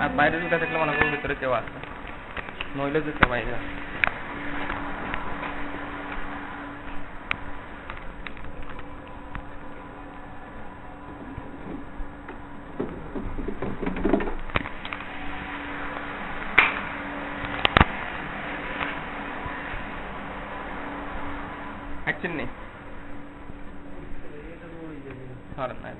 আর বাইরে ঢুকে থাকলে মনে করবো ভিতরে কেউ আছে, নইলে যেতে বাইরে আছে। অ্যাকশন নেই ধরেন না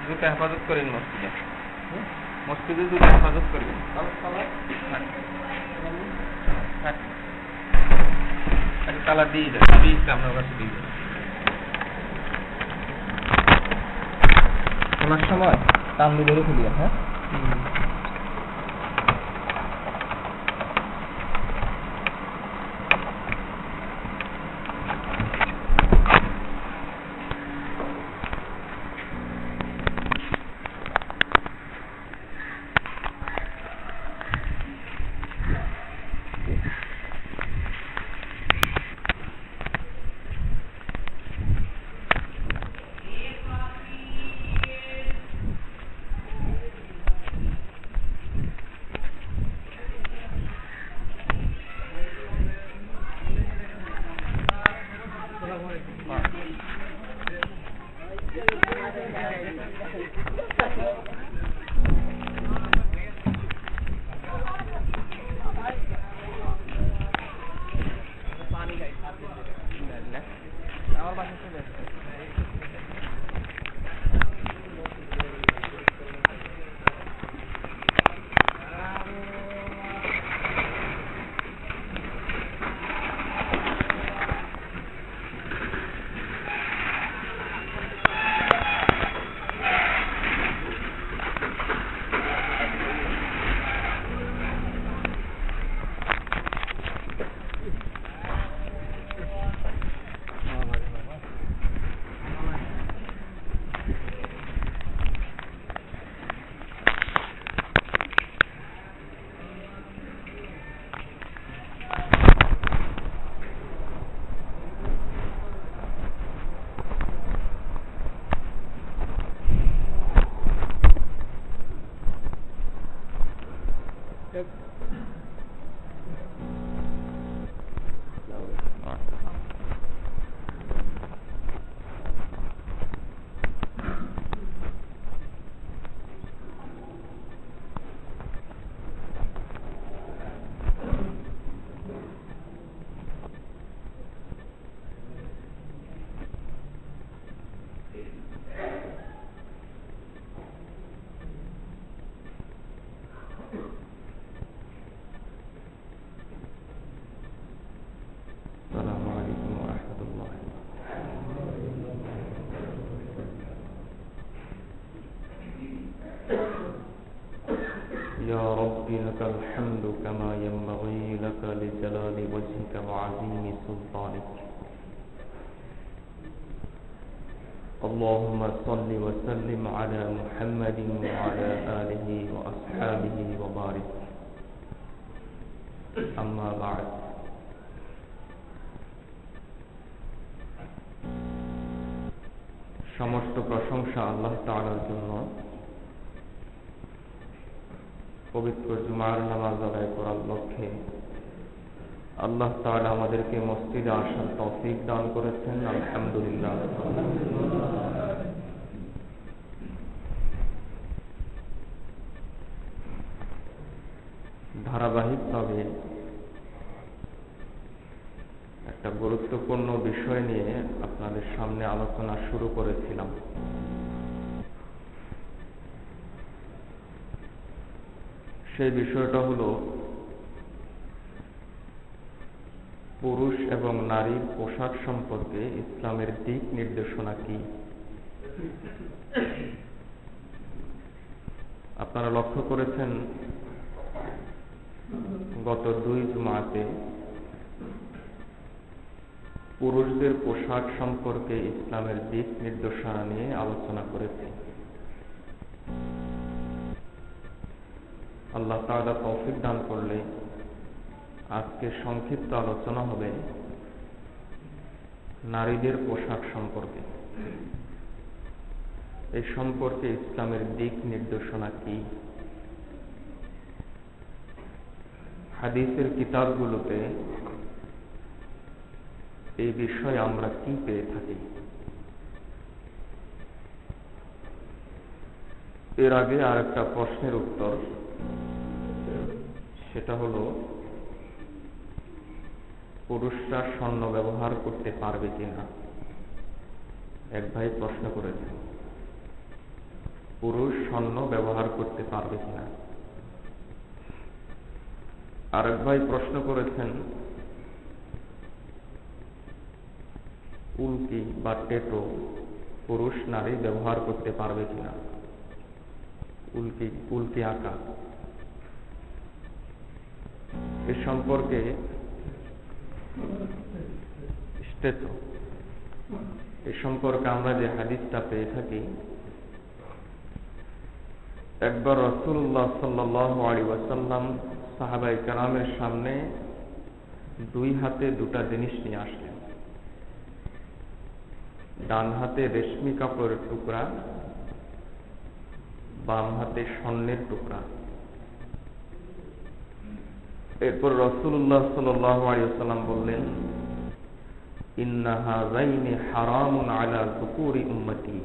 দুটো হেফাজত করেন মসজিদে, মসজিদে দুটো হেফাজত করবেন, তালা দিয়ে দেয় আপনার কাছে দিয়ে দেয় শোনার সময় টান ধরে খুলিয়া। হ্যাঁ يا رب لك الحمد كما ينبغي لك لجلال وجهك وعظيم سلطانك. اللهم صل وسلم على محمد وعلى آله وأصحابه وبارك. أما بعد. সমস্ত প্রশংসা আল্লাহ তাআলার জন্য। পবিত্র জুমার নামাজ আদায় করার লক্ষ্যে আল্লাহ তাআলা আমাদেরকে মসজিদে আসার তৌফিক দান করেছেন, আলহামদুলিল্লাহ। ধারাবাহিকভাবে একটা গুরুত্বপূর্ণ বিষয় নিয়ে আপনাদের সামনে আলোচনা শুরু করেছিলাম। সেই বিষয়টা হলো পুরুষ এবং নারীর পোশাক সম্পর্কে ইসলামের দিক নির্দেশনা কি? আপনারা লক্ষ্য করেছেন গত 2 জুমাতে পুরুষদের পোশাক সম্পর্কে ইসলামের দিক নির্দেশনা নিয়ে আলোচনা করেছি। আল্লাহ তাআলা তৌফিক দান করলে আজকে সংক্ষিপ্ত আলোচনা হবে নারীদের পোশাক সম্পর্কে। এই সম্পর্কে ইসলামের দিক নির্দেশনা কি? হাদিসের কিতাবগুলোতে এই বিষয়ে আমরা কি পেয়ে থাকি? এর আগে আর একটা প্রশ্নের উত্তর, সেটা হলো পুরুষরা স্বর্ণ ব্যবহার করতে পারবে কিনা। এক ভাই প্রশ্ন করেছেন, পুরুষ স্বর্ণ ব্যবহার করতে পারবে কিনা। আরেক ভাই প্রশ্ন করেছেন, উল্কি বা টেটো পুরুষ নারী ব্যবহার করতে পারবে কিনা। উল্কি আঁকা এ সম্পর্কে স্টেটো এ সম্পর্কে আমরা যে হাদিসটা পেয়ে থাকি, একবার রাসূলুল্লাহ সাল্লাল্লাহু আলাইহি ওয়াসাল্লাম সাহাবায়ে কেরামের সামনে 2 হাতে 2টা জিনিস নিয়ে আসলেন। ডান হাতে রেশমি কাপড়ের টুকরা, বাম হাতে স্বর্ণের টুকরা। এরপর রাসূলুল্লাহ সাল্লাল্লাহু আলাইহি ওয়াসাল্লাম বললেন, ইন্না হাযাইনি হারামুন আলা যুকুরি উম্মতি।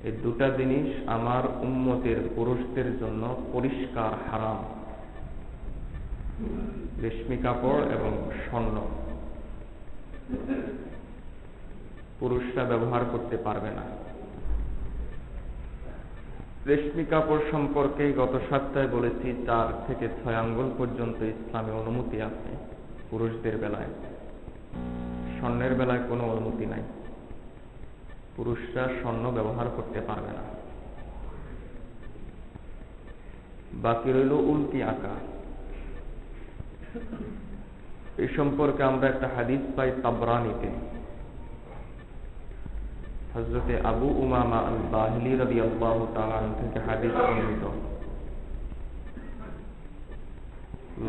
এই 2টা জিনিস আমার উম্মতের পুরুষদের জন্য পরিষ্কার হারাম, রেশমি কাপড় এবং স্বর্ণ। পুরুষরা ব্যবহার করতে পারবে না। রেশমি কাপড় সম্পর্কে গত সপ্তাহে বলেছি 4 থেকে 6 আঙ্গুল পর্যন্ত ইসলামে অনুমতি আছে পুরুষদের বেলায়। স্বর্ণের বেলায় কোনো অনুমতি নাই, পুরুষরা স্বর্ণ ব্যবহার করতে পারবে না। বাকি রইল উল্কি আঁকা। এই সম্পর্কে আমরা একটা হাদিস পাই তাবরানীতে। হযরতে আবু উমামা আল বাহিলি রাদিয়াল্লাহু তাআলা আনহু থেকে হাদিস বর্ণিত,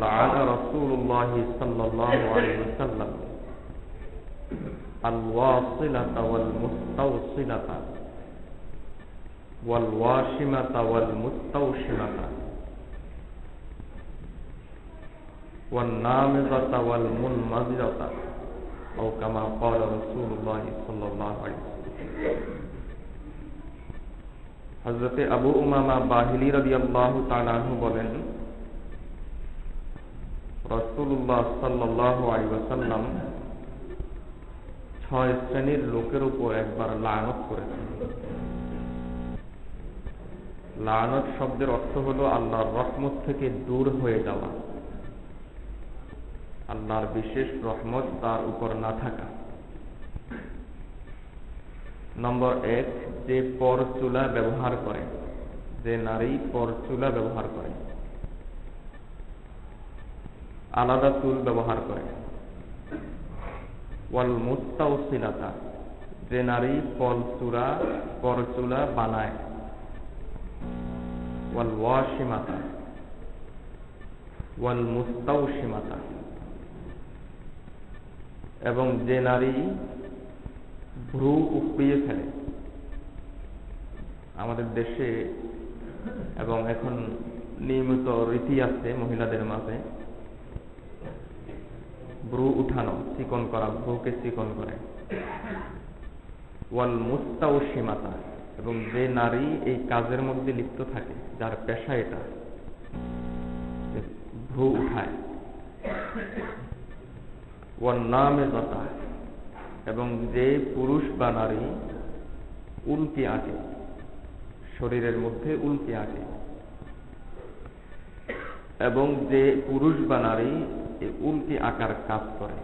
লাআনা রাসূলুল্লাহ সাল্লাল্লাহু আলাইহি ওয়াসাল্লাম আল ওয়াসিলাতা ওয়াল মুস্তাওসিলাতা ওয়াল ওয়াশিমাতা ওয়াল মুস্তাওশিমাতা ওয়ান নামিযাতা ওয়াল মুনমাযিরাতা আও কামা ক্বালা রাসূলুল্লাহ সাল্লাল্লাহু আলাইহি ওয়াসাল্লাম। হযরতে আবু উমামা বাহিলি রাদিয়াল্লাহু তাআলা আনহু বলেন, রাসূলুল্লাহ সাল্লাল্লাহু আলাইহি ওয়াসাল্লাম 6 শ্রেণীর লোকের উপর একবার লানত করেছেন। লানত শব্দের অর্থ হলো আল্লাহর রহমত থেকে দূর হয়ে যাওয়া, আল্লাহর বিশেষ রহমত তার উপর না থাকা। নম্বর 1, যে পরচুলা ব্যবহার করে, যে নারী পরচুলা ব্যবহার করে, আলাদা চুল ব্যবহার করে। ওয়াল মুস্তাওসিলাতা, যে নারী পরচুলা বানায়। ওয়াল ওয়াশিমাতা ওয়াল মুস্তাওশিমাতা, এবং যে নারী ভ্রু উপড়িয়ে ফেলে। আমাদের দেশে এবং এখন নিয়মিত রীতি আছে মহিলাদের মাঝে ভ্রু উঠানো, চিকন করা, ভ্রুকে চিকন করে। ওয়াল মুস্তাওশিমাতা, এবং যে নারী এই কাজের মধ্যে লিপ্ত থাকে, যার পেশা এটা, ভ্রু উঠায়। ওয়ান নামিযাতা, এবং যে পুরুষ বা নারী উল্কি আঁকে, শরীরের মধ্যে উল্কি আঁকে। এবং যে পুরুষ বা নারী এই উল্কি আকার কাজ করে।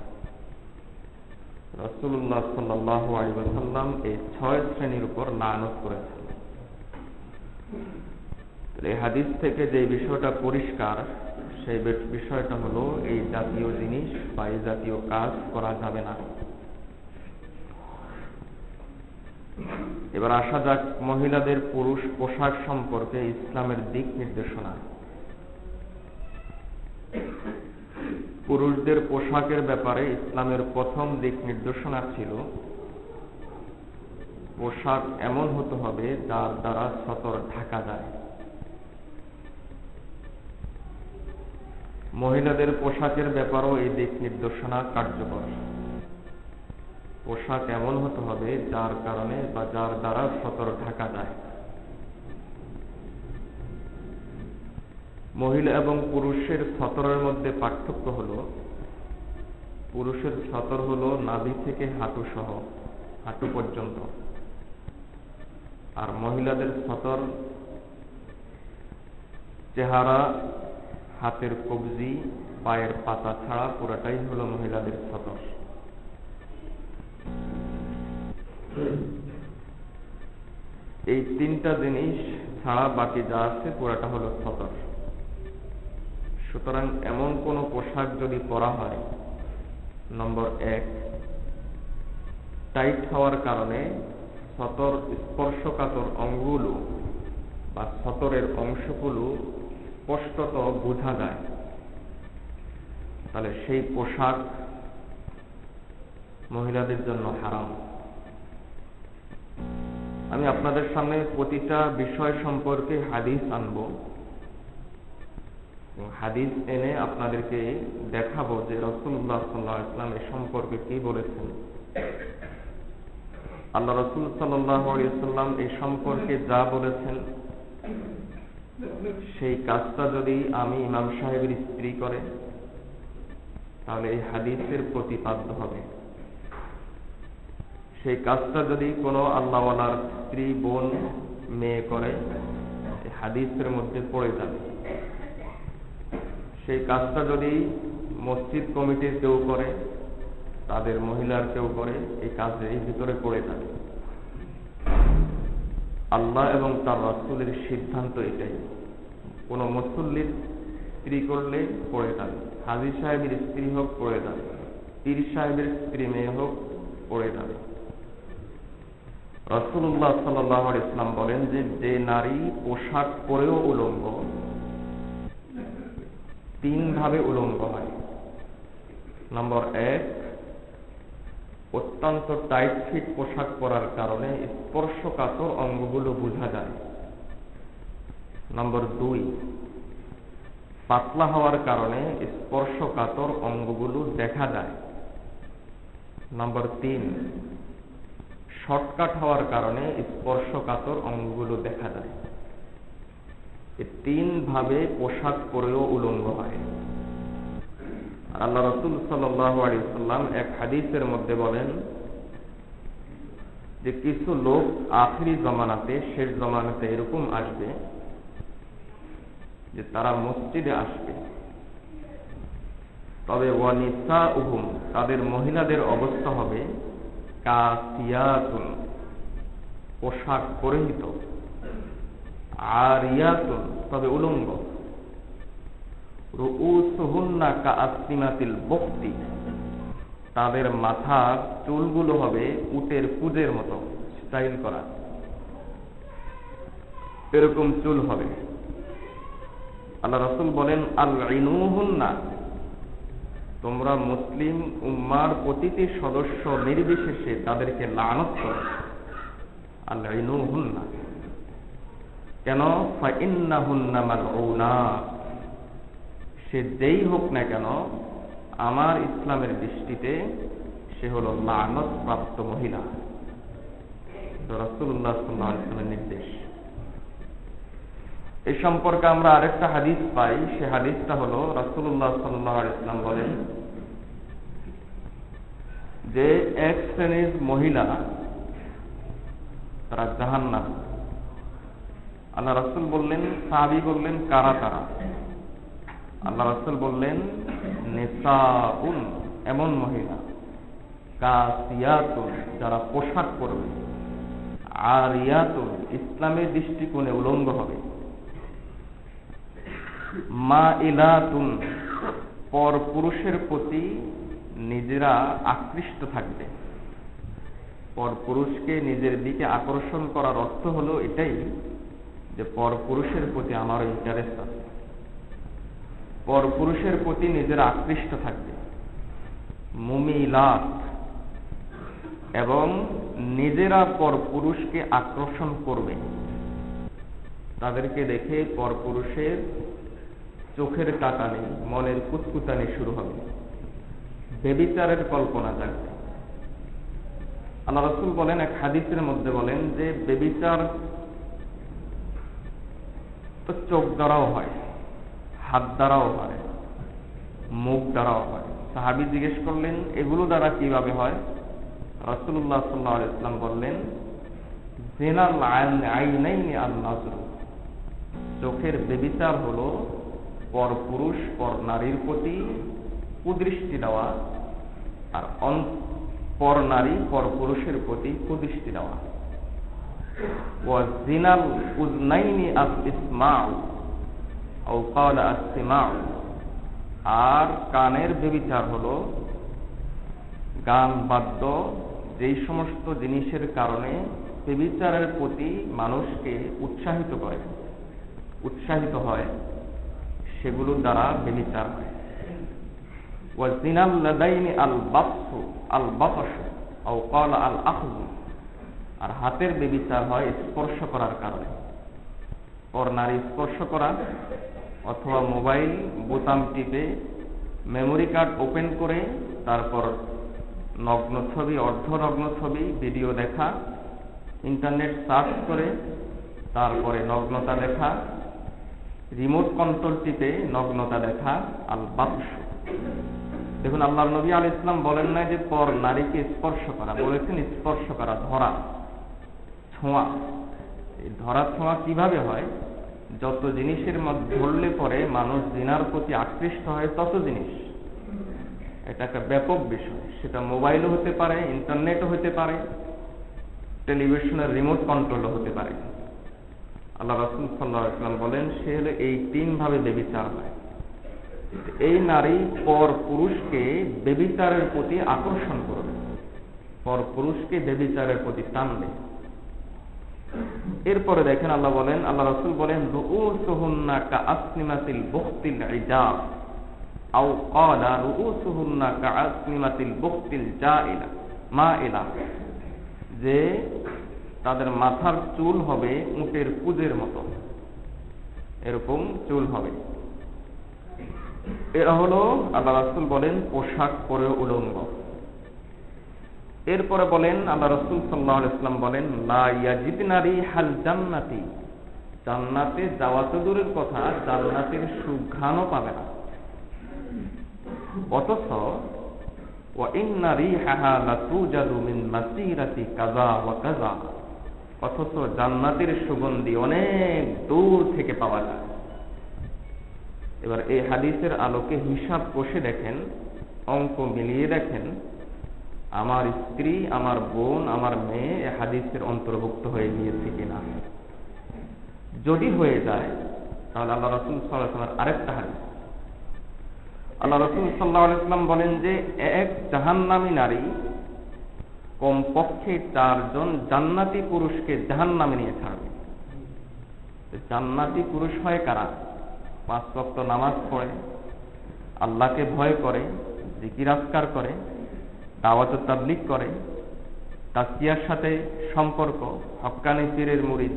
রাসূলুল্লাহ সাল্লাল্লাহু আলাইহি ওয়াসাল্লাম এই 6 শ্রেণীর উপর লানত করেছেন। এই হাদিস থেকে যে বিষয়টা পরিষ্কার, সেই বিষয়টা হলো এই জাতীয় জিনিস বা এই জাতীয় কাজ করা যাবে না। এবার আসা যাক মহিলাদের পুরুষ পোশাক সম্পর্কে ইসলামের দিক নির্দেশনা। পুরুষদের পোশাকের ব্যাপারে ইসলামের প্রথম দিক নির্দেশনা ছিল পোশাক এমন হতে হবে যার দ্বারা সতর ঢাকা যায়। মহিলাদের পোশাকের ব্যাপারেও এই দিক নির্দেশনা কার্যকর। পোশাক এমন হতে হবে যার কারণে বা যার দ্বারা সতর ঢাকা যায়। মহিলা এবং পুরুষের সতরের মধ্যে পার্থক্য হলো, পুরুষের সতর হলো নাভি থেকে হাঁটু সহ, হাঁটু পর্যন্ত, আর মহিলাদের সতর চেহারা, হাতের কবজি, পায়ের পাতা ছাড়া পুরোটাই হলো মহিলাদের সতর। এই তিনটা জিনিস ছাড়া বাকি যা আছে পুরোটা হলো সতর। সুতরাং এমন কোন পোশাক যদি পরা হয়, নম্বর 1, টাইট হওয়ার কারণে সতর স্পর্শকাতর অঙ্গগুলো বা সতরের অংশগুলো স্পষ্টত বোঝা যায়, তাহলে সেই পোশাক মহিলাদের জন্য হারাম। আমি আপনাদের সামনে প্রতিটা বিষয় সম্পর্কে হাদিস আনব, হাদিস এনে আপনাদেরকে দেখাবো যে রাসূলুল্লাহ সাল্লাল্লাহু আলাইহি ওয়াসাল্লাম এ সম্পর্কে কি বলেছেন। আল্লাহ রাসূল সাল্লাল্লাহু আলাইহি ওয়াসাল্লাম এই সম্পর্কে যা বলেছেন সেই কাজটা যদি আমি ইমাম সাহেবের স্ত্রী করে, তাহলে এই হাদিসের প্রতিপাদ্য হবে। সেই কাজটা যদি কোনো আল্লাহওয়ালার স্ত্রী, বোন, মেয়ে করে, এই হাদিসের মধ্যে পড়ে যাবে। সেই কাজটা যদি মসজিদ কমিটির কেউ করে, তাদের মহিলার কেউ করে, এই কাজের এই ভিতরে পড়ে যাবে। আল্লাহ এবং তার রাসূলের সিদ্ধান্ত এটাই, কোন মুসল্লির স্ত্রী করলে পড়ে যাবে, হাজী সাহেবের স্ত্রী হোক পড়ে যাবে, পীর সাহেবের স্ত্রী মেয়ে হোক পড়ে যাবে। রাসূলুল্লাহ সাল্লাল্লাহু আলাইহি ওয়াসাল্লাম বলেন যে নারী পোশাক পরেও উলঙ্গ, 3 ভাবে উলঙ্গ হয়। নম্বর 1, অত্যন্ত টাইট ফিট পোশাক পরার কারণে স্পর্শকাতর অঙ্গগুলো বোঝা যায়। নম্বর 2, পাতলা হওয়ার কারণে স্পর্শকাতর অঙ্গগুলো দেখা যায়। নম্বর 3, শর্টকাট হওয়ার কারণে স্পর্শকাতর অঙ্গগুলো দেখা যায়। এই 3 ভাবে পোশাক পরেও উলঙ্গ হয়। আর আল্লাহ রাসূল সাল্লাল্লাহু আলাইহি ওয়াসাল্লাম এক হাদিসের মধ্যে বলেন যে কিছু লোক আখিরি জামানাতে, শেষ জামানাতে এরকম আসবে যে তারা মসজিদে আসবে, তবে ওয়া নিসাউহুম, তাদের মহিলাদের অবস্থা হবে কাসিয়াতুন, পোশাক পরিহিত, আরিয়াতুন, তবে উলঙ্গ, রুউসুহুন্না কাআসনিমাতিল বুখতি, তাদের মাথার চুলগুলো হবে উটের কুজের মতো স্টাইল করা, এরকম চুল হবে। আল্লাহ রাসূল বলেন আলইনুহুন্না, তোমরা মুসলিম উম্মার প্রতিটি সদস্য নির্বিশেষে তাদেরকে লানত করো। আলইনুহুন্না, কেন? ফাইন্নাহুন্না মালউনাত, সে যেই হোক না কেন আমার ইসলামের দৃষ্টিতে সে হলো লানত প্রাপ্ত মহিলা। রাসূলুল্লাহ সাল্লাল্লাহু আলাইহি ওয়াসাল্লামের নির্দেশ। এই সম্পর্কে আমরা আরেকটা হাদিস পাই, সে হাদিসটা হলো রাসূলুল্লাহ সাল্লাল্লাহু আলাইহি ওয়াসাল্লাম বলেন যে এক শ্রেণীর মহিলা তারা জাহান্নামী। আল্লাহ রাসূল বললেন, সাহাবী বললেন কারা তারা? আল্লাহ রাসূল বললেন নিসাউন, এমন মহিলা, কাসিয়াতুন, যারা পোশাক পরবে, আরিয়াতুন, ইসলামের দৃষ্টিকোণে উলঙ্গ হবে, মাইলাতুন, পর পুরুষের প্রতি নিজেরা আকৃষ্ট থাকবে। পর পুরুষকে নিজের দিকে আকর্ষণ করার অর্থ হলো এটাই যে পর পুরুষের প্রতি আমার ইন্টারেস্ট আছে, পর পুরুষের প্রতি নিজেরা আকৃষ্ট থাকবে। মুমিলাত, এবং নিজেরা পর পুরুষকে আকর্ষণ করবে, তাদেরকে দেখে পর পুরুষের চোখের টাকানি, মনের কুতকুতানি শুরু হবে, ব্যভিচারের কল্পনা জাগবে। আল্লাহ রাসূল বলেন, এক হাদিসের মধ্যে বলেন যে ব্যভিচার তো চোখ দ্বারাও হয়, হাত দ্বারাও হয়, মুখ দ্বারাও হয়। সাহাবী জিজ্ঞেস করলেন এগুলো দ্বারা কিভাবে হয়? রাসূলুল্লাহ সাল্লাল্লাহু আলাইহি ওয়াসাল্লাম বললেন, জিনাল আইনাইনি আন-নাজর, চোখের ব্যভিচার হলো পর পুরুষ পর নারীর প্রতি কুদৃষ্টি দেওয়া, আর পর নারী পর পুরুষের প্রতি কুদৃষ্টি দেওয়া। ওয়া জিনাল উযনাইনি আস-ইসমাউ আও ক্বালা আস-সিমাউ, আর কানের ব্যভিচার হলো গান বাদ্য, যেই সমস্ত জিনিসের কারণে ব্যভিচারের প্রতি মানুষকে উৎসাহিত হয়, সেগুলোর দ্বারা ব্যভিচার হয়। ওয়া জিনাল লাদাইনি আল-বাতশ আও ক্বালা আল-আখয, আর হাতের ব্যভিচার হয় স্পর্শ করার কারণে। পর নারী স্পর্শ করা, অথবা মোবাইল বোতাম টিপে মেমোরি কার্ড ওপেন করে তারপর নগ্ন ছবি, অর্ধনগ্ন ছবি, ভিডিও দেখা, ইন্টারনেট সার্চ করে তারপরে নগ্নতা দেখা, রিমোট কন্ট্রোল টিপে নগ্নতা দেখা, আল-বাতশ। দেখুন, আল্লাহর নবী আলাইহিস সালাম বলেন না যে পর নারীকে স্পর্শ করা, বলেছেন স্পর্শ করা, ধরা, ছোঁয়া। এই ধরা ছোঁয়া কিভাবে হয়? যত জিনিসের মধ্যে ধরলে পরে মানুষ জিনার প্রতি আকৃষ্ট হয়, তত জিনিস, এটা একটা ব্যাপক বিষয়। সেটা মোবাইলও হতে পারে, ইন্টারনেটও হতে পারে, টেলিভিশনের রিমোট কন্ট্রোলও হতে পারে। আল্লাহ রাসূল সাল্লাল্লাহু আলাইহি ওয়াসাল্লাম বলেন সে হলো এই তিন ভাবে ব্যভিচার হয়। এই নারী পর পুরুষকে ব্যভিচারের প্রতি আকর্ষণ করবে, পর পুরুষকে ব্যভিচারের প্রতি টানবে। এরপরে দেখেন আল্লাহ রাসূল বলেন রুউসুহুন্না কাআসনিমাতিল বুখতিল ইজাব আও ক্বালা রুউসুহুন্না কাআসনিমাতিল বুখতিল মাইলা, যে তাদের মাথার চুল হবে উটের কুজের মতো, এরকম চুল হবে। এরা হলো, আল্লাহ রাসূল বলেন, পোশাক পরে উলঙ্গ। এরপরে বলেন আল্লাহ রাসূল সাল্লাল্লাহু আলাইহি ওয়াসাল্লাম বলেন, লা ইয়াজিদনা রিহাল জান্নাতি, জান্নাতে যাওয়া তো দূরের কথা, জান্নাতের সুঘ্রাণও পাবে না। অথচ ওয়া ইন্না রিহাহা লাতুজাদু মিন মাসিরাতি কাযা ওয়া কাযা, অথচ জান্নাতের সুগন্ধি অনেক দূর থেকে পাওয়া যায়। এবার এই হাদিসের আলোকে হিসাব কষে দেখেন, অঙ্ক মিলিয়ে দেখেন, আমার স্ত্রী, আমার বোন, আমার মেয়ে এই হাদিসের অন্তর্ভুক্ত হয়ে গিয়েছে কিনা। যদি হয়ে যায় তাহলে আল্লাহ রাসূল সাল্লাল্লাহু আলাইহি ওয়াসাল্লামের আরেকটা হাদিস, আল্লাহ রাসূল সাল্লাল্লাহু আলাইহি ওয়াসাল্লাম বলেন যে এক জাহান্নামী নারী কমপক্ষে 4 জন জান্নাতি পুরুষকে জাহান্নামে নিয়ে ছাড়বে। জান্নাতি পুরুষ হয় কারা? 5 ওয়াক্ত নামাজ পড়ে, আল্লাহকে ভয় করে, জিকির আজকার করে, দাওয়াত ও তাবলীগ করে, তাসকিয়ার সাথে সম্পর্ক, হক্কানি পীরের মুরিদ,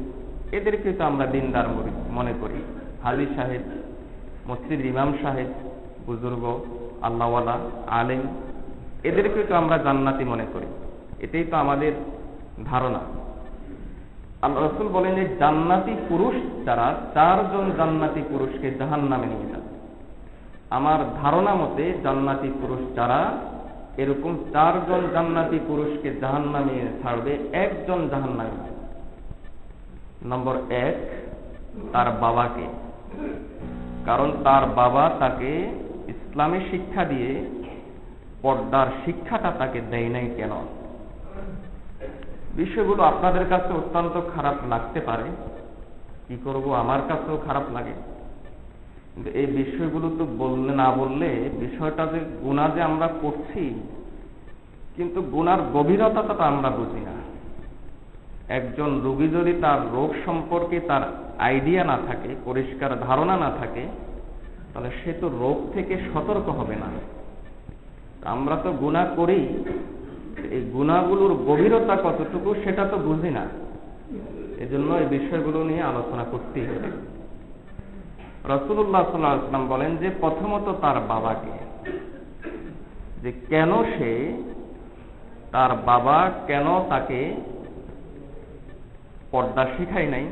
এদেরকে তো আমরা দিনদার মুরিদ মনে করি। হাজী সাহেব, মসজিদ ইমাম সাহেব, বুজুর্গ, আল্লাহওয়ালা, আলেম, এদেরকে তো আমরা জান্নাতি মনে করি। এটাই তো আমাদের ধারণা। আল্লাহ রাসূল বলেন যে জান্নাতি পুরুষ যারা, 4 জন জান্নাতি পুরুষকে জাহান্নামে নিয়ে যাবে। আমার ধারণা মতে জান্নাতি পুরুষ যারা, এরকম 4 জন জান্নাতি পুরুষকে জাহান্নামে ছাড়বে, 1 জন জাহান্নামে। নম্বর 1, তার বাবাকে। কারণ তার বাবা তাকে ইসলামী শিক্ষা দিয়ে পর্দার শিক্ষাটা তাকে দেয় নাই কেন? বিষয়গুলো আপনাদের কাছে অত্যন্ত খারাপ লাগতে পারে, কি করব, আমার কাছেও খারাপ লাগে। কিন্তু এই বিষয়গুলো তো না বললে বিষয়টা যে গুনাহ যে আমরা করছি, কিন্তু গুনার গভীরতাটা আমরা বুঝি না। একজন রোগী যদি তার রোগ সম্পর্কে তার আইডিয়া না থাকে, পরিষ্কার ধারণা না থাকে, তাহলে সে তো রোগ থেকে সতর্ক হবে না। আমরা তো গুনাহ করি, এই গুনাহগুলোর গভীরতা কতটুকু সেটা তো বুঝি না। এজন্য এই বিষয়গুলো নিয়ে আলোচনা করতেই হবে। রাসূলুল্লাহ সাল্লাল্লাহু আলাইহি ওয়াসাল্লাম বলেন যে প্রথমত তার বাবাকে, যে কেন সে, তার বাবা কেন তাকে পর্দা শিখায় নাই,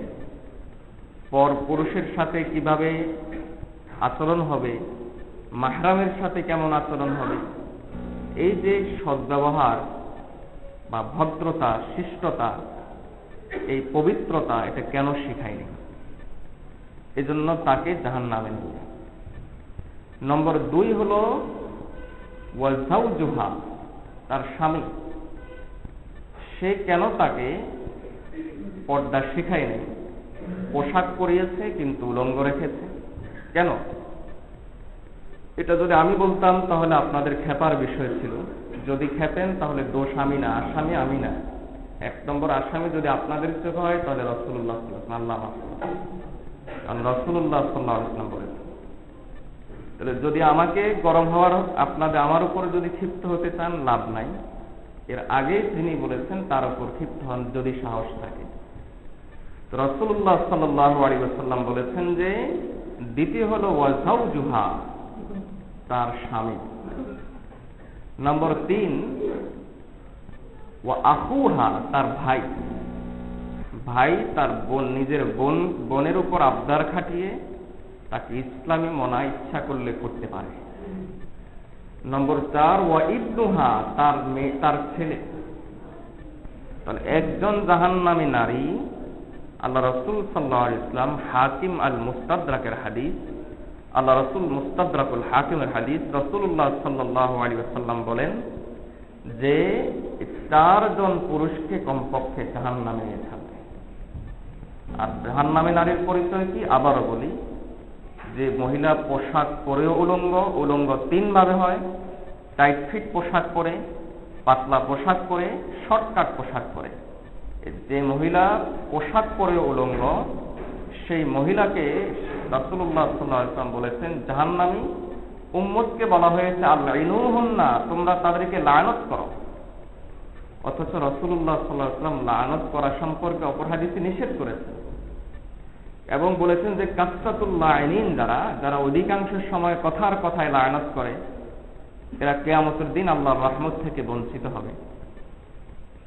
পর পুরুষের সাথে কিভাবে আচরণ হবে, মাহরামের সাথে কেমন আচরণ হবে, এই যে সদ্ব্যবহার বা ভদ্রতা, শিষ্টতা, এই পবিত্রতা, এটা কেন শিখায়নি? এজন্য তাকে জাহান্নামে নিয়ে। নম্বর 2 হলো ওয়াজাউজুহা, তার স্বামী, সে কেন তাকে পর্দা শিখায় নাই? পোশাক পরিয়েছে কিন্তু উলঙ্গ রেখেছে, কেন? এটা যদি আমি বলতাম তাহলে আপনাদের খেপার বিষয় ছিল। যদি খেপেন তাহলে দোষ আমি না, আসামি আমি না। 1 নম্বর আসামি যদি আপনাদের চোখে হয় তাহলে রাসূলুল্লাহ সাল্লাল্লাহু আলাইহি ওয়াসাল্লাম, কারণ রাসূলুল্লাহ সাল্লাল্লাহু আলাইহি ওয়াসাল্লাম বলেছেন। তাহলে যদি আমাকে গরম হওয়ার, আপনাদের আমার উপর যদি ক্ষিপ্ত হতে চান, লাভ নাই। এর আগে যিনি বলেছেন তার উপর ক্ষিপ্ত হন যদি সাহস থাকে। তো রাসূলুল্লাহ সাল্লাল্লাহু আলাইহি ওয়াসাল্লাম বলেছেন যে দ্বিতীয় হলো ওয়াজাউজুহা, তার স্বামী। নম্বর 3 ওয়া আখুহা, তার ভাই। ভাই তার বোন, নিজের বোনের উপর আবদার খাটিয়ে তাকে ইসলামে মনা ইচ্ছা করলে করতে পারে। নম্বর 4 ওয়া ইবনুহা, তার মেয়ে, তার ছেলে। তাহলে একজন জাহান্নামী নারী, আল্লাহ রাসূল সাল্লাল্লাহু আলাইহি ওয়াসাল্লাম, হাকিম আল মুস্তাদরাকের হাদিস, আল্লাহ রাসূল মুস্তাদরাকুল হাকিমের হাদিস, রাসূলুল্লাহ সাল্লাল্লাহু আলাইহি ওয়াসাল্লাম বলেন যে 4 জন পুরুষকে কমপক্ষে জাহান্নামে নিয়ে যাবে। আর জাহান্নামী নারীর পরিচয় কি? আবারও বলি, যে মহিলা পোশাক পরেও উলঙ্গ 3 ভাবে হয়: টাইট ফিট পোশাক পরে, পাতলা পোশাক পরে, শর্টকাট পোশাক পরে। যে মহিলা পোশাক পরেও উলঙ্গ, সেই মহিলাকে রাসূলুল্লাহ সাল্লাল্লাহু আলাইহি ওয়াসাল্লাম বলেছেন জাহান্নামী। উম্মতকে বলা হয়েছে আল্লাইনুহুন্না, তোমরা তাদেরকে লানত করো। অথচ রাসূলুল্লাহ সাল্লাল্লাহু আলাইহি ওয়াসাল্লাম লানত করা সম্পর্কে অপর হাদিসে নিষেধ করেছেন এবং বলেছেন যে কাসরাতুল লাইনিন, যারা অধিকাংশ সময় কথার কথায় লানত করে, এরা কিয়ামতের দিন আল্লাহর রহমত থেকে বঞ্চিত হবে।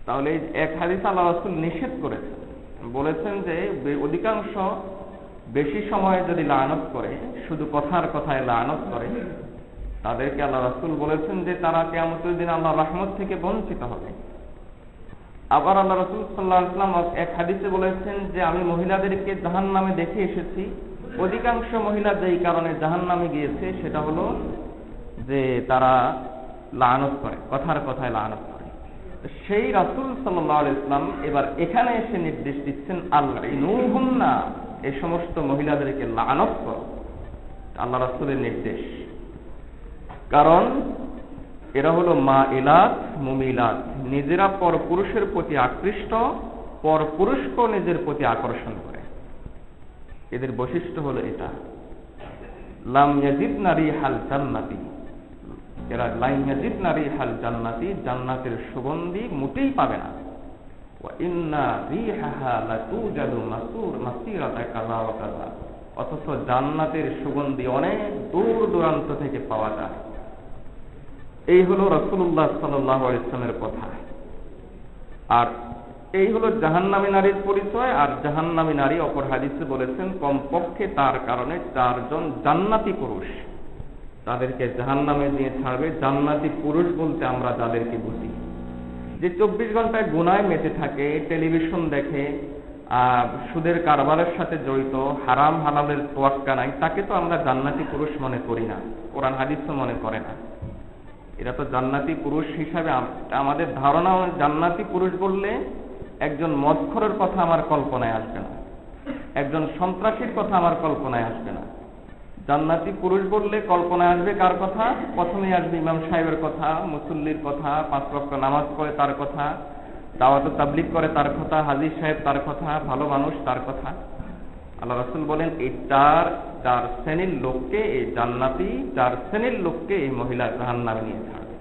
তাহলে এক হাদিসে আল্লাহ রাসূল নিষেধ করেছেন, বলেছেন যে অধিকাংশ বেশি সময় যদি লানত করে, শুধু কথার কথায় লানত করে, তাদেরকে আল্লাহ রাসূল বলেছেন যে তারা কিয়ামতের দিন আল্লাহর রহমত থেকে বঞ্চিত হবে। আবার আল্লাহ রাসূল সাল্লাল্লাহু আলাইহি ওয়াসাল্লাম এক হাদিসে বলেছেন যে আমি মহিলাদেরকে জাহান্নামে দেখে এসেছি, অধিকাংশ মহিলা যেই কারণে জাহান্নামে গিয়েছে সেটা হলো যে তারা লানত করে, কথার কথায় লানত করে। সেই রাসূল সাল্লাল্লাহু আলাইহি ওয়াসাল্লাম এবার এখানে এসে নির্দেশ দিচ্ছেন আল্লাইনুহুন্না, এই সমস্ত মহিলাদেরকে লানত করো। আল্লাহ রাসূলের নির্দেশ, কারণ এরা হলো মাইলাত মুমিলাত, নিজেরা পর পুরুষের প্রতি আকৃষ্ট, পর পুরুষকেও নিজের প্রতি আকর্ষণ করে। এদের বৈশিষ্ট্য হলো এটা। লাম ইয়াজিদনা রিহাল জান্নাতি, এরা লাম ইয়াজিদনা রিহাল জান্নাতি, জান্নাতের সুগন্ধি মোটেই পাবে না। ওয়া ইন্না রিহাহা লাতুজাদু মাসিরাতা কাযা ওয়া কাযা, অথচ জান্নাতের সুগন্ধি অনেক দূর দূরান্ত থেকে পাওয়া যায়। এই হলো রাসূলুল্লাহ সাল্লাল্লাহু আলাইহি ওয়াসাল্লামের কথা। আর এই হলো জাহান্নামী নারীর পরিচয়। আর জাহান্নামী নারী অপর হাদিসে বলেছেন কমপক্ষে তার কারণে 4 জন জান্নাতি পুরুষ, তাদেরকে জাহান্নামে দিয়ে ছাড়বে। জান্নাতি পুরুষ বলতে আমরা যাদেরকে বুঝি, যে 24 ঘন্টায় গুনায় মেতে থাকে, টেলিভিশন দেখে, সুদের কারবারের সাথে জড়িত, হারাম হালালের তোয়াক্কা নাই, তাকে তো আমরা জান্নাতি পুরুষ মনে করি না, কোরআন হাদিস তো মনে করে না। এরা তো জান্নাতি পুরুষ হিসাবে আমাদের ধারণা, জান্নাতি পুরুষ বললে একজন মদখোরের কথা আমার কল্পনায় আসবে না, একজন সন্ত্রাসীর কথা আমার কল্পনায় আসবে না। জান্নাতি পুরুষ বললে কল্পনায় আসবে কার কথা? প্রথমেই আসবে ইমাম সাহেবের কথা, মুসল্লির কথা, 5 ওয়াক্ত নামাজ পড়ে তার কথা, দাওয়াত তাবলীগ করে তার কথা, হাজী সাহেব তার কথা, ভালো মানুষ তার কথা। আল্লাহ রাসূল বলেন এই চার শ্রেণীর লোককে, এই জান্নাতি 4 শ্রেণীর লোককে এই মহিলা জাহান্নামে নিয়ে ছাড়বে।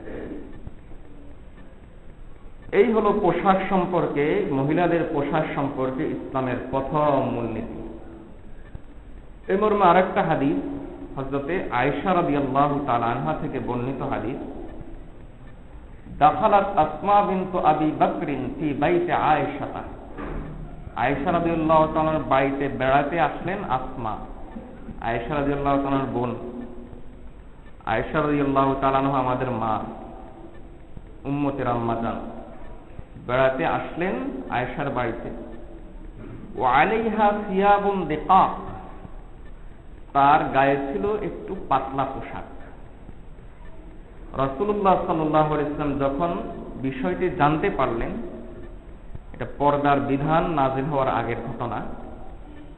এই হলো পোশাক সম্পর্কে, মহিলাদের পোশাক সম্পর্কে ইসলামের প্রথম মূলনীতি। এই মর্মে আরেকটা হাদিস হযরতে আয়েশা রাদিয়াল্লাহু তাআলা আনহা থেকে বর্ণিত হাদিস, দাখালাত আসমা বিনতু আবি বকরিন ফি বাইতি আয়েশা। আয়েশা রাদিয়াল্লাহু তাআলার বাড়িতে বেড়াতে আসলেন আসমা, আয়েশা রাদিয়াল্লাহু তাআলার বোন। আয়েশা রাদিয়াল্লাহু তাআলা আমাদের মা, উম্মতের আম্মা জান, বেড়াতে আসলেন আয়েশার বাড়িতে। ওয়া আলাইহা সিয়াবুন দিকাক, তার গায়ে ছিল একটু পাতলা পোশাক। রাসূলুল্লাহ সাল্লাল্লাহু আলাইহি ওয়াসাল্লাম যখন বিষয়টি জানতে পারলেন, এটা পর্দার বিধান নাযিল হওয়ার আগের ঘটনা,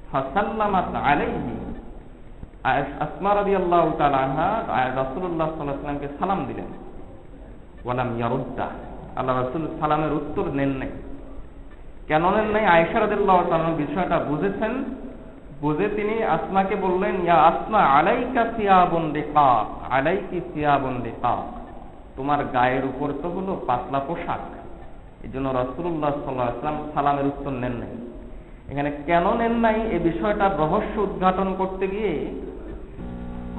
ফাসাল্লামাত আলাইহি, আসমা রাদিয়াল্লাহু তাআলা আনহা রাসূলুল্লাহ সাল্লাল্লাহু আলাইহি ওয়াসাল্লামকে সালাম দিলেন। ওয়ালাম ইয়ারুদ্দা, আল্লাহ রাসূল সালামের উত্তর নেন নাই। কেন নেন নাই? আয়েশা রাদিয়াল্লাহু তাআলা বিষয়টা বুঝেছেন, বুঝে তিনি আসমাকে বললেন, ইয়া আসমা আলাইকা সিয়াবুন দিকাক, আলাইকি সিয়াবুন দিকাক, তোমার গায়ের উপর তো হলো পাতলা পোশাক। এই জন্য রাসূলুল্লাহ সাল্লাল্লাহু আলাইহি ওয়াসাল্লাম সালামের উত্তর নেন নাই। এখানে কেন নেন নাই এই বিষয়টা রহস্য উদ্ঘাটন করতে গিয়ে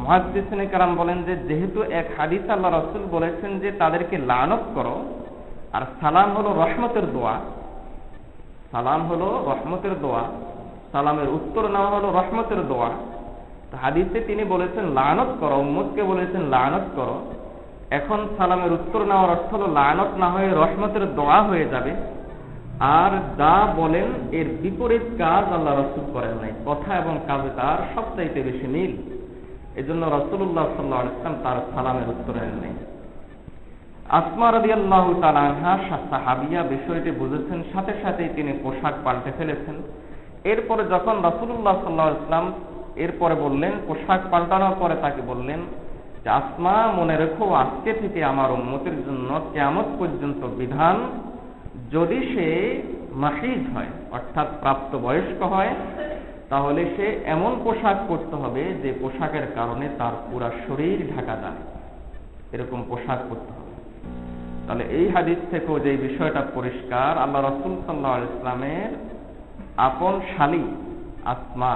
মুহাদ্দিসিনে কেরাম বলেন যে যেহেতু এক হাদিস আল্লাহ রাসূল বলেছেন যে তাদেরকে লানত করো, আর সালাম হলো রহমতের দোয়া, সালাম হলো রহমতের দোয়া, সালামের উত্তর নেওয়া হলো রহমতের দোয়া। হাদিসে তিনি বলেছেন লানত করো, উম্মতকে বলেছেন লানত করো। এখন সালামের উত্তর নেওয়ার অর্থ হলো লানত না হয়ে রহমতের দোয়া হয়ে যাবে। আর যা বলেন এর বিপরীত কাজ আল্লাহ রাসূল করেন নাই, কথা এবং কাজে তার সবচাইতে বেশি মিল। এজন্য রাসূলুল্লাহ সাল্লাল্লাহু আলাইহি ওয়াসাল্লাম তার সালামের উত্তর নেন নাই। আসমা রাদিয়াল্লাহু তাআলা আনহা সাহাবিয়া বিষয়টি বুঝেছেন, সাথে সাথেই তিনি পোশাক পাল্টে ফেলেছেন। এরপরে যখন রাসূলুল্লাহ সাল্লাল্লাহু আলাইহি ওয়াসাল্লাম এরপরে বললেন, পোশাক পাল্টানোর পরে তাকে বললেন যে আসমা, মনে রেখো আজকে থেকে আমার উম্মতের জন্য কিয়ামত পর্যন্ত বিধান, যদি সে মাহিজ হয় অর্থাৎ প্রাপ্তবয়স্ক হয়, তাহলে সে এমন পোশাক পরতে হবে যে পোশাকের কারণে তার পুরা শরীর ঢাকা যায়, এরকম পোশাক পরতে হবে। তাহলে এই হাদিস থেকেও যে বিষয়টা পরিষ্কার, আল্লাহ রাসূল সাল্লাল্লাহু আলাইহি ওয়াসাল্লামের আপন শালী আসমা।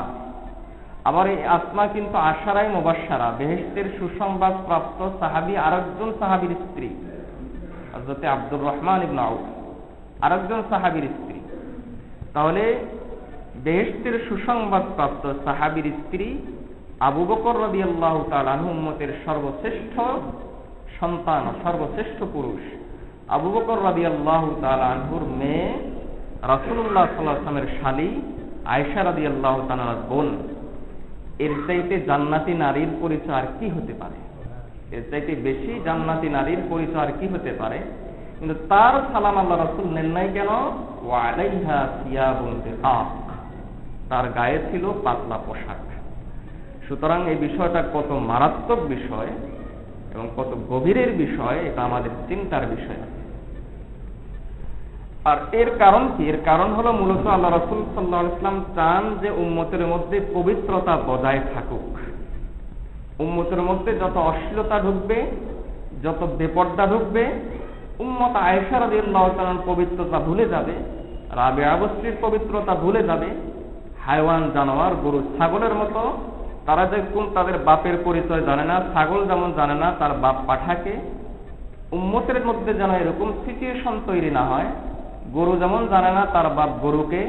আবার এই আসমা কিন্তু আশারায়ে মুবাশশারা, বেহেশতের সুসংবাদ প্রাপ্ত সাহাবী, আরেকজন সাহাবীর স্ত্রী হযরত আব্দুর রহমান ইবনে আউফ, আরেকজন সাহাবীর স্ত্রী। তাহলে বেহেশতের সুসংবাদ প্রাপ্ত সাহাবীর স্ত্রী আবু বকর রাদিয়াল্লাহু তাআলা আনহু, উম্মতের সর্বশ্রেষ্ঠ সন্তান, সর্বশ্রেষ্ঠ পুরুষ। আবু বকর রাদিয়াল্লাহু তাআলা আনহুর মেয়ে, রাসূলুল্লাহ সাল্লাল্লাহু আলাইহি ওয়াসাল্লামের শালী আয়েশা রাদিয়াল্লাহু তাআলার বোন। এর চাইতে জান্নাতি নারীর পরিচয় আর কি হতে পারে? এর চাইতে বেশি জান্নাতি নারীর পরিচয় আর কি হতে পারে? কিন্তু তার সালাম আল্লাহ রাসূল নেন নাই কেন? ওয়া আলাইহা সিয়াবুন দিকাক, তার গায়ে ছিল পাতলা পোশাক। সুতরাং এই বিষয়টা কত মারাত্মক বিষয় এবং কত গভীরের বিষয়, এটা আমাদের চিন্তার বিষয়। আর এর কারণ কি? এর কারণ হলো মূলত আল্লাহ রাসূল সাল্লাল্লাহু আলাইহি ওয়াসাল্লাম চান যে উম্মতের মধ্যে পবিত্রতা বজায় থাকুক। উম্মতের মধ্যে যত অশ্লীলতা ঢুকবে, যত বেপর্দা ঢুকবে, উম্মত আয়েশা রাদিয়াল্লাহু তাআলার পবিত্রতা ভুলে যাবে, রাবিয়া বস্তির পবিত্রতা ভুলে যাবে। হায়ওয়ান, জানোয়ার, গরু, ছাগলের মতো তারা যেরকম তাদের বাপের পরিচয় জানে না, ছাগল যেমন জানে না তার বাপ পাঠাকে, উম্মতের মধ্যে যেন এরকম সিচুয়েশন তৈরি না হয়। গরু যেমন জানে না তার বাপ গরুকে,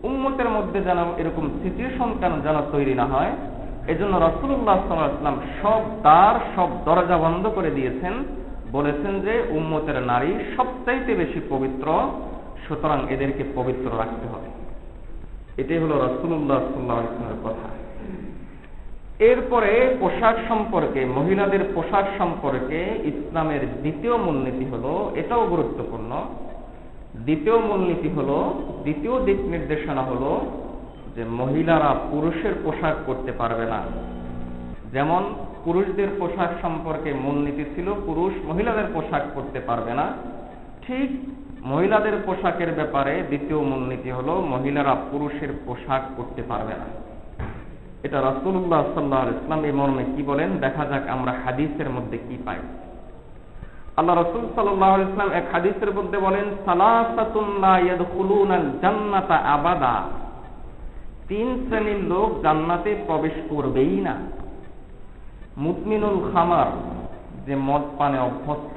উম্মতের মধ্যে যেন এরকম সিচুয়েশন যেন তৈরি না হয়। এজন্য রাসূলুল্লাহ সাল্লাল্লাহু আলাইহি ওয়াসাল্লাম সব দ্বার, সব দরজা বন্ধ করে দিয়েছেন, বলেছেন যে উম্মতের নারী সবচাইতে বেশি পবিত্র, সুতরাং এদেরকে পবিত্র রাখতে হবে। এটাই হলো রাসূলুল্লাহ সাল্লাল্লাহু আলাইহি ওয়াসাল্লামের কথা। এরপরে পোশাক সম্পর্কে, মহিলাদের পোশাক সম্পর্কে ইসলামের দ্বিতীয় মূলনীতি হলো, এটাও গুরুত্বপূর্ণ, দ্বিতীয় দিক নির্দেশনা হলো যে মহিলারা পুরুষের পোশাক পরতে পারবে না। যেমন পুরুষদের পোশাক সম্পর্কে মূলনীতি ছিল পুরুষ মহিলাদের পোশাক পরতে পারবে না, ঠিক মহিলাদের পোশাকের ব্যাপারে দ্বিতীয় মূলনীতি হলো মহিলারা পুরুষের পোশাক পরতে পারবে না। এটা রাসূলুল্লাহ সাল্লাল্লাহু আলাইহি ওয়াসাল্লাম এই মর্মে কি বলেন, দেখা যাক আমরা হাদিসের মধ্যে কি পাই। আল্লাহ রাসূল সাল্লাল্লাহু আলাইহি ওয়াসাল্লাম এক হাদিসের মধ্যে বলেন, সালাসাতুন লা ইয়াদখুলুনাল জান্নাতা আবাদা, তিন শ্রেণীর লোক জান্নাতে প্রবেশ করবেই না। মুদমিনুল খামার, যে মদ পানে অভ্যস্ত,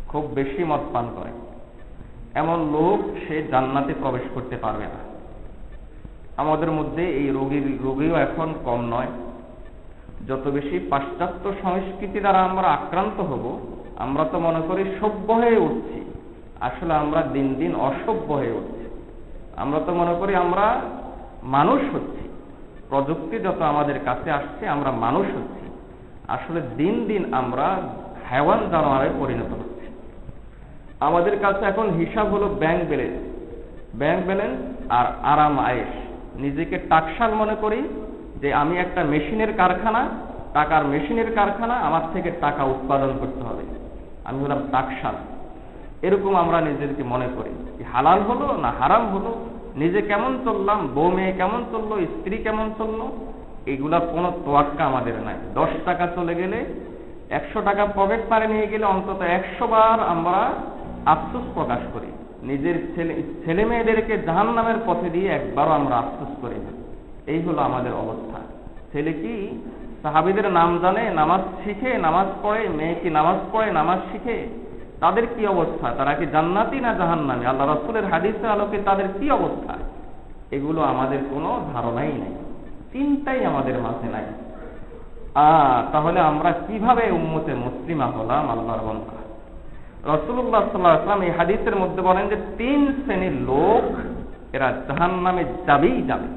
খুব বেশি মদ পান করে, এমন লোক সে জান্নাতে প্রবেশ করতে পারবে না। আমাদের মধ্যে এই রোগীও এখন কম নয়। যত বেশি পাশ্চাত্য সংস্কৃতি দ্বারা আমরা আক্রান্ত হব, আমরা তো মনে করি সভ্য হয়ে উঠছি, আসলে আমরা দিন দিন অসভ্য হয়ে উঠছি। আমরা তো মনে করি আমরা মানুষ হচ্ছি, প্রযুক্তি যত আমাদের কাছে আসছে আমরা মানুষ হচ্ছি, আসলে দিন দিন আমরা হায়াওয়ান জানোয়ারে পরিণত হচ্ছি। আমাদের কাছে এখন হিসাব হলো ব্যাংক ব্যালেন্স আর আরাম আয়েশ। নিজেকে টাকশাল মনে করি যে আমি একটা মেশিনের কারখানা, টাকার মেশিনের কারখানা, আমার থেকে টাকা উৎপাদন করতে হবে, আমি হলাম টাকশাল। এরকম আমরা নিজেদেরকে মনে করি। হালাল হলো না হারাম হলো, নিজে কেমন চললাম, বউ মেয়ে কেমন চললো, স্ত্রী কেমন চললো, এগুলা কোনো তোয়াক্কা আমাদের নাই। 10 টাকা চলে গেলে, 100 টাকা পকেট পারে নিয়ে গেলে অন্তত 100 বার আমরা আফসোস প্রকাশ করি। নিজের ছেলে মেয়েদেরকে জাহান্নামের পথে দিয়ে একবারও আমরা আফসোস করি না। এই হলো আমাদের অবস্থা। ছেলে কি সাহাবীদের নাম জানে, নামাজ শিখে, নামাজ পড়ে, মেয়ে কি নামাজ পড়ে, নামাজ শিখে, তাদের কি অবস্থা? তারা কি জান্নাতি না জাহান্নামী? আল্লাহ রাসূলের হাদিসের আলোকে তাদের কি অবস্থা? এগুলো আমাদের কোনো ধারণাই নেই, চিন্তাই আমাদের মাঝে নাই। তাহলে আমরা কিভাবে উম্মতে মুসলিমা হলাম? আল্লাহর বান্দা রাসূলুল্লাহ সাল্লাল্লাহু আলাইহি ওয়াসাল্লাম এই হাদিসের মধ্যে বলেন যে 3 শ্রেণীর লোক এরা জাহান্নামে যাবেই যাবে।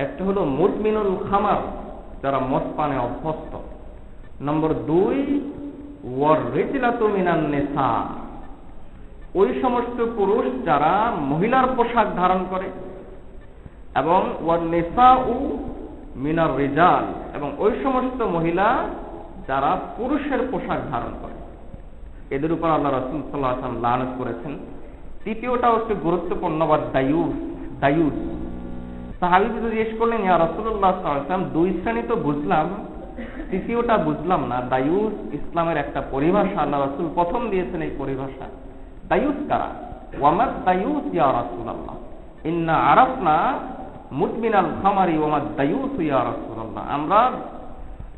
একটা হলো মুদমিনুল খামার, যারা মদ পানে অভ্যস্ত। নম্বর 2, ওয়াররিজলাতু মিনান নিসা, ওই সমস্ত পুরুষ যারা মহিলার পোশাক ধারণ করে, এবং ওয়ান্নিসাউ মিনার রিজাল, এবং ওই সমস্ত মহিলা যারা পুরুষের পোশাক ধারণ করে। এদের উপর আল্লাহ রাসূল সাল্লাল্লাহু আলাইহি ওয়াসাল্লাম লানত করেছেন। তৃতীয়টা হচ্ছে গুরুত্বপূর্ণ, দায়ুস। সাহাবী জিজ্ঞেস করলেন, ইয়া রাসূলুল্লাহ সাল্লাল্লাহু আলাইহি ওয়াসাল্লাম, 2 শ্রেণী তো বুঝলাম, তৃতীয়টা বুঝলাম না। দায়ুস ইসলামের একটা পরিভাষা, আল্লাহ রাসূল প্রথম দিয়েছেন এই পরিভাষা। দায়ুস কারা? ওয়ামাদ দায়ুস ইয়া রাসূলুল্লাহ, ইন্না আরাফনা মুদমিনাল খামারি ওয়ামাদ দায়ুস ইয়া রাসূলুল্লাহ। আমরা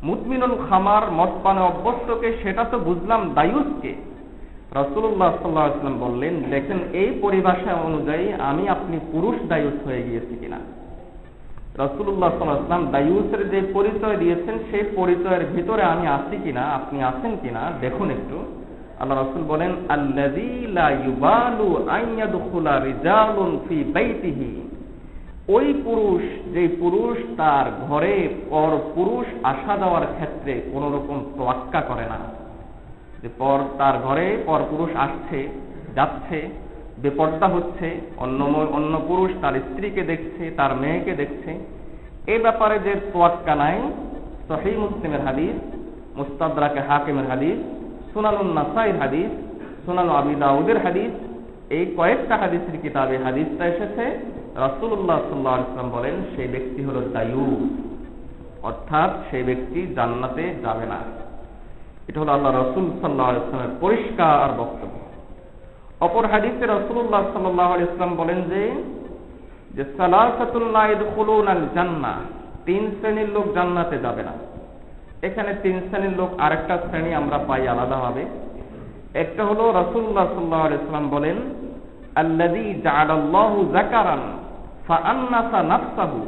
মুদমিনুল খামার, মদ পানে অভ্যস্তকে সেটা তো বুঝলাম, দায়ুসকে? রাসূলুল্লাহ সাল্লাল্লাহু আলাইহি ওয়াসাল্লাম বললেন, দেখেন এই পরিভাষা অনুযায়ী আমি আপনি পুরুষ দায়ুস হয়ে গিয়েছি কিনা। রাসূলুল্লাহ সাল্লাল্লাহু আলাইহি ওয়াসাল্লাম দায়ুসের যে পরিচয় দিয়েছেন সেই পরিচয়ের ভিতরে আমি আছি কিনা, আপনি আছেন কিনা দেখুন একটু। আল্লাহ রাসূল বলেন, আল্লাযী লা ইউবালু আন ইয়াদখুলা রিজালুন ফি বাইতিহি, ওই পুরুষ, যে পুরুষ তার ঘরে পর পুরুষ আসা যাওয়ার ক্ষেত্রে কোন রকম তোয়াক্কা করে না, যে তার ঘরে পর পুরুষ আসছে যাচ্ছে, বেপর্দা হচ্ছে, অন্য পুরুষ তার স্ত্রীকে দেখছে, তার মেয়েকে দেখছে, এই ব্যাপারে যে তোয়াক্কা নাই। সহিহ মুসলিমের হাদিস, মুস্তাদরাকে হাকিমের হাদিস, সুনানুন নাসাইর হাদিস, সুনানু আবি দাউদের হাদিস, এই কয়েকটা হাদিসের কিতাবে হাদিসটা এসেছে। রাসূলুল্লাহ সাল্লাল্লাহু আলাইহি ওয়াসাল্লাম বলেন, সেই ব্যক্তি হলো দায়ুস, অর্থাৎ সেই ব্যক্তি জান্নাতে যাবে না। এটা হলো আল্লাহ রাসূল সাল্লাল্লাহু আলাইহি ওয়াসাল্লামের পরিষ্কার বক্তব্য। অপর হাদিসে রাসূলুল্লাহ সাল্লাল্লাহু আলাইহি ওয়াসাল্লাম বলেন যে সালাসাতুল লা ইয়াদখুলুনাল জান্নাহ, 3 শ্রেণীর লোক জান্নাতে যাবে না। এখানে 3 শ্রেণীর লোক, আরেকটা শ্রেণী আমরা পাই আলাদাভাবে। একটা হলো রাসূলুল্লাহ সাল্লাল্লাহু আলাইহি ওয়াসাল্লাম বলেন, আল্লাযী জাআলাল্লাহু যাকারান ফাআন্নাসা নাফসাহু,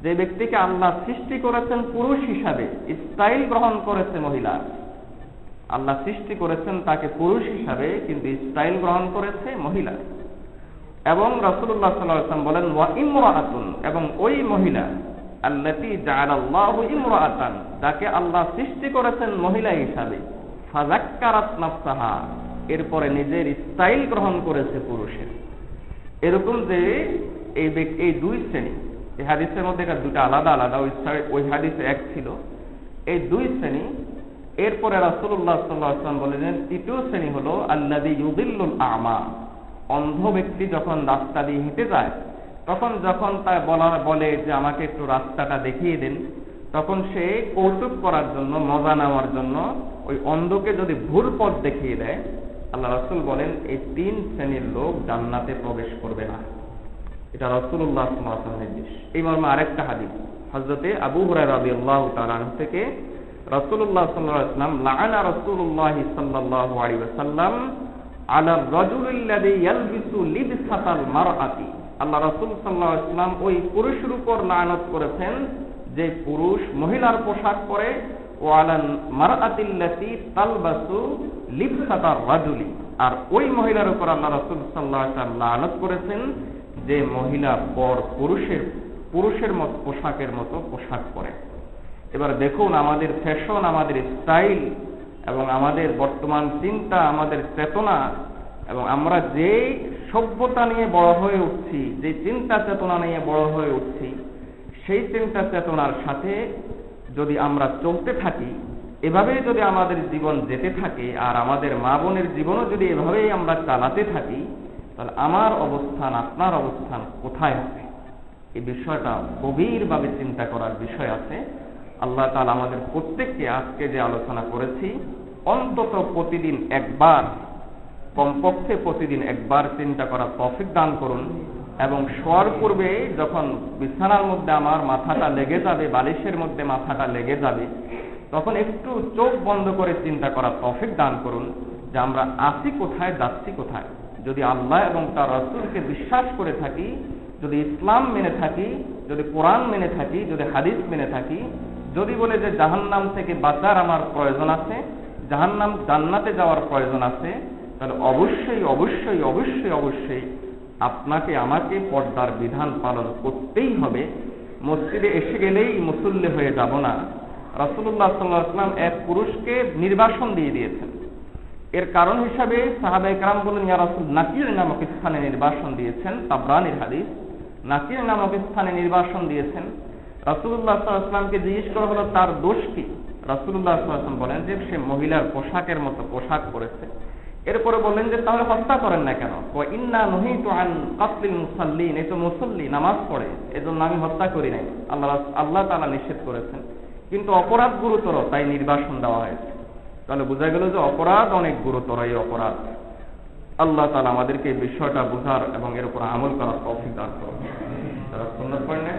যে ব্যক্তিকে আল্লাহ সৃষ্টি করেছেন পুরুষ হিসাবে, স্টাইল গ্রহণ করেছে মহিলা। আল্লাহ সৃষ্টি করেছেন তাকে পুরুষ হিসাবে, কিন্তু স্টাইল গ্রহণ করেছে মহিলা। এবং রাসূলুল্লাহ সাল্লাল্লাহু আলাইহি ওয়াসাল্লাম বলেন ওয়া ইমরাআতুন, এবং ওই মহিলা আল্লাতী জাআলাল্লাহু ইমরাআতান, যাকে আল্লাহ সৃষ্টি করেছেন মহিলা হিসাবে, ফাযাক্কারাত নাফসাহা, এরপরে নিজের স্টাইল গ্রহণ করেছে পুরুষের। এরকম যে এই দুই শ্রেণী, এই হাদিসের মধ্যে এটা দুটো আলাদা আলাদা, ওই হাদিসে এক ছিল, এই দুই শ্রেণী। এরপরে রাসূলুল্লাহ সাল্লাল্লাহু আলাইহি ওয়াসাল্লাম বলেন তৃতীয় শ্রেণী হলো আল্লাযী ইউযিল্লুল আ'মা, অন্ধ ব্যক্তি যখন রাস্তা দিয়ে হেঁটে যায়, তখন যখন তার বলে যে আমাকে একটু রাস্তাটা দেখিয়ে দেন, তখন সে কৌতুক করার জন্য, মজা নেওয়ার জন্য ওই অন্ধকে যদি ভুল পথ দেখিয়ে দেয়, আল্লাহ রাসূল বলেন এই তিন শ্রেণীর লোক জান্নাতে প্রবেশ করবে না। এটা রাসূলুল্লাহ সাল্লাল্লাহু আলাইহি ওয়াসাল্লামের নির্দেশ। এই মর্মে আরেকটা হাদিস হযরতে আবু হুরায়রা রাদিয়াল্লাহু তাআলা আনহু থেকে, রাসূলুল্লাহ সাল্লাল্লাহু আলাইহি ওয়াসাল্লাম লাআনা রাসূলুল্লাহ সাল্লাল্লাহু আলাইহি ওয়াসাল্লাম আলা রাজুলিল্লাযী ইয়ালবিসু লিবসাতাল মারআতি, আল্লাহ রাসূল সাল্লাল্লাহু আলাইহি ওয়াসাল্লাম ওই পুরুষের উপর লানত করেছেন যে পুরুষ মহিলার পোশাক পরে, ওয়া আলাল মারআতিল্লাতী তালবাসু লিবসাতার রাজুলি, আর ওই মহিলার উপর আল্লাহ রাসূল সাল্লাল্লাহু আলাইহি ওয়াসাল্লাম লানত করেছেন যে মহিলা পর পুরুষের মতো পোশাকের মতো পোশাক পরে। এবার দেখুন আমাদের ফ্যাশন, আমাদের স্টাইল এবং আমাদের বর্তমান চিন্তা, আমাদের চেতনা, এবং আমরা যে সভ্যতা নিয়ে বড় হয়ে উঠছি, যে চিন্তা চেতনা নিয়ে বড় হয়ে উঠছি, সেই চিন্তা চেতনার সাথে যদি আমরা চলতে থাকি, এভাবেই যদি আমাদের জীবন যেতে থাকে, আর আমাদের মা বোনের জীবনও যদি এভাবেই আমরা চালাতে থাকি, তাহলে আমার অবস্থান, আপনার অবস্থান কোথায় হবে? এই বিষয়টা গভীরভাবে চিন্তা করার বিষয় আছে। আল্লাহ তাআলা আমাদের প্রত্যেককে আজকে যে আলোচনা করেছি, অন্তত প্রতিদিন একবার, কমপক্ষে প্রতিদিন একবার চিন্তা করার তৌফিক দান করুন। এবং শোয়ার পূর্বে যখন বিছানার মধ্যে আমার মাথাটা লেগে যাবে, বালিশের মধ্যে মাথাটা লেগে যাবে, তখন একটু চোখ বন্ধ করে চিন্তা করার তৌফিক দান করুন যে আমরা আছি কোথায়, যাচ্ছি কোথায়। যদি আল্লাহ এবং তার রাসূলকে বিশ্বাস করে থাকি, যদি ইসলাম মেনে থাকি, যদি কোরআন মেনে থাকি, যদি হাদিস মেনে থাকি, যদি বলে যে জাহান্নাম থেকে বাঁচার আমার প্রয়োজন আছে, জাহান্নাম জান্নাতে যাওয়ার প্রয়োজন আছে, তাহলে অবশ্যই অবশ্যই অবশ্যই অবশ্যই আপনাকে আমাকে পর্দার বিধান পালন করতেই হবে। মসজিদে এসে গেলেই মুসল্লি হয়ে যাব না। রাসূলুল্লাহ সাল্লাল্লাহু আলাইহি ওয়াসাল্লাম এক পুরুষকে নির্বাসন দিয়ে দিয়েছেন। এর কারণ হিসাবে সাহাবায়ে কেরাম বলেন, ইয়া রাসূল, নাকির নামক স্থানে নির্বাসন দিয়েছেন। তাবরানীর হাদিস, নাকির নামক স্থানে নির্বাসন দিয়েছেন। রাসূলুল্লাহ সাল্লাল্লাহু আলাইহি ওয়াসাল্লামকে জিজ্ঞেস করা হলো তার দোষ কি? রাসূলুল্লাহ সাল্লাল্লাহু আলাইহি ওয়াসাল্লাম বলেন যে সে মহিলার পোশাকের মতো পোশাক পরেছে। এরপরে বললেন যে তাহলে হত্যা করেন না কেন? ওয়া ইন্না নুহিতু আন কাতলিল মুসাল্লিন, এই তো মুসল্লি, নামাজ পড়ে, এজন্য আমি হত্যা করি নাই। আল্লাহ তাআলা নিষেধ করেছেন, কিন্তু অপরাধ গুরুতর, তাই নির্বাসন দেওয়া হয়েছে। তাহলে বোঝা গেল যে অপরাধ অনেক গুরুতর। এই অপরাধ আল্লাহ তাআলা আমাদেরকে এই বিষয়টা বোঝার এবং এর উপর আমল করার তৌফিক দান করুন। তারা সুন্নাত পড়েন না।